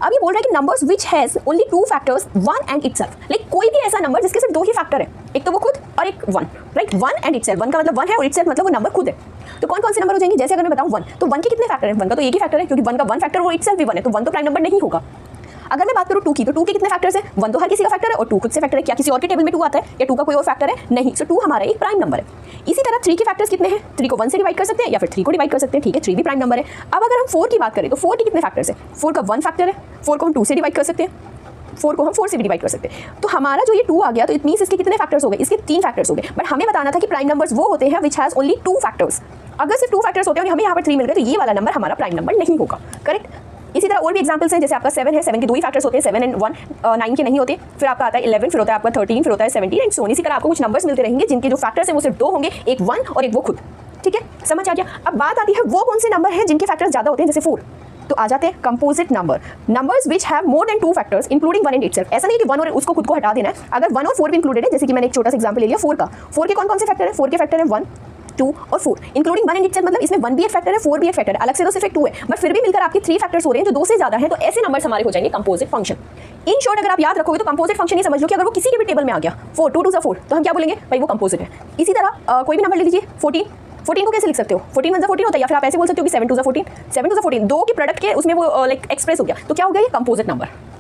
अब ये बोल रहा है कि numbers which has only two factors one and itself, like कोई भी ऐसा नंबर जिसके सिर्फ दो ही फैक्टर है, एक तो वो खुद और एक one, right. One and itself, one का मतलब वन है और इटसेल्फ मतलब वो नंबर खुद है। तो कौन कौन से नंबर हो जाएंगे, जैसे अगर मैं बताऊं वन, तो वन के कितने फैक्टर है, वन का तो एक ही फैक्टर है क्योंकि वन का वन फैक्टर वो इटसेल्फ भी वन है, तो वन तो प्राइम नंबर नहीं होगा। अगर मैं बात करूं टू की, तो टू के कितने फैक्टर्स है, वन तो हर किसी का फैक्टर है और टू खुद से फैक्टर है। क्या किसी और के टेबल में टू आता है या टू का कोई और फैक्टर है, नहीं। सो टू हमारा एक प्राइम नंबर है। इसी तरह थ्री के फैक्टर्स कितने हैं, थ्री को वन से डिवाइड कर सकते हैं या फिर थ्री को डिवाइड कर सकते हैं, ठीक है, थ्री भी प्राइम नंबर है। अब अगर हम फोर की बात करें तो फोर के कितने फैक्टर्स है, फोर का वन फैक्टर है, फोर को हम टू से डिवाइड कर सकते हैं, फोर को हम फोर से भी डिवाइड कर सकते हैं। तो हमारा जो ये टू आ गया तो इट मींस इसके कितने फैक्टर्स हो गए, इसके तीन फैक्टर्स हो गए। बट हमें बताना था कि प्राइम नंबर्स वो होते हैं which has only two factors. अगर सिर्फ टू फैक्टर्स होते हैं और हमें यहाँ पर थ्री मिल गए तो ये वाला नंबर हमारा प्राइम नंबर नहीं होगा, करेक्ट। इसी तरह और भी एग्जांपल्स हैं, जैसे आपका 7 है, 7 के दो ही फैक्टर्स होते हैं, 7 एंड 1, 9 के नहीं होते। फिर आपका आता है 11, फिर होता है आपका 13, फिर होता है 17 एंड सो ऑन। इसी तरह आपको कुछ नंबर्स मिलते रहेंगे जिनके जो फैक्टर्स हैं वो सिर्फ दो होंगे, एक 1 और एक वो खुद, ठीक है, समझ आ गया। अब बात आती है वो कौन से नंबर हैं जिनके फैक्टर्स ज्यादा होते हैं, जैसे 4। तो आ जाते हैं composite number, numbers which have more than two factors including one and itself. ऐसा नहीं कि वन और उसको खुद को हटा देना है, अगर 1 और 4 भी इंक्लूडेड है, जैसे कि मैंने एक छोटा सा एग्जांपल ले लिया 4 का। 4 के कौन कौन से फैक्टर है, 4 के फैक्टर है 1, 2 और 4 इंक्लूडिंग वन एंड इटसेल्फ, मतलब इसमें 1 भी एक फैक्टर है, 4 भी एक फैक्टर है, अलग से तो सिर्फ एक 2 है, बट फिर भी मिलकर आपके 3 फैक्टर्स हो रहे हैं जो 2 से ज्यादा हैं, तो ऐसे नंबर्स हमारे हो जाएंगे कंपोजिट फंक्शन। इन शॉर्ट अगर आप याद रखोगे तो कंपोजिट फंक्शन ये समझ लो कि अगर वो किसी के भी टेबल में आ गया 4, 2 2 4, तो हम क्या बोलेंगे भाई वो कंपोजिट है। इसी तरह कोई भी नंबर ले लीजिए 14, 14 को कैसे लिख सकते हो, 14 1 14 होता है, या फिर आप ऐसे बोल सकते हो कि 7 2 14, 7 2 14, दो के प्रोडक्ट के उसमें वो लाइक एक्सप्रेस हो गया, तो क्या हो गया ये कंपोजिट नंबर।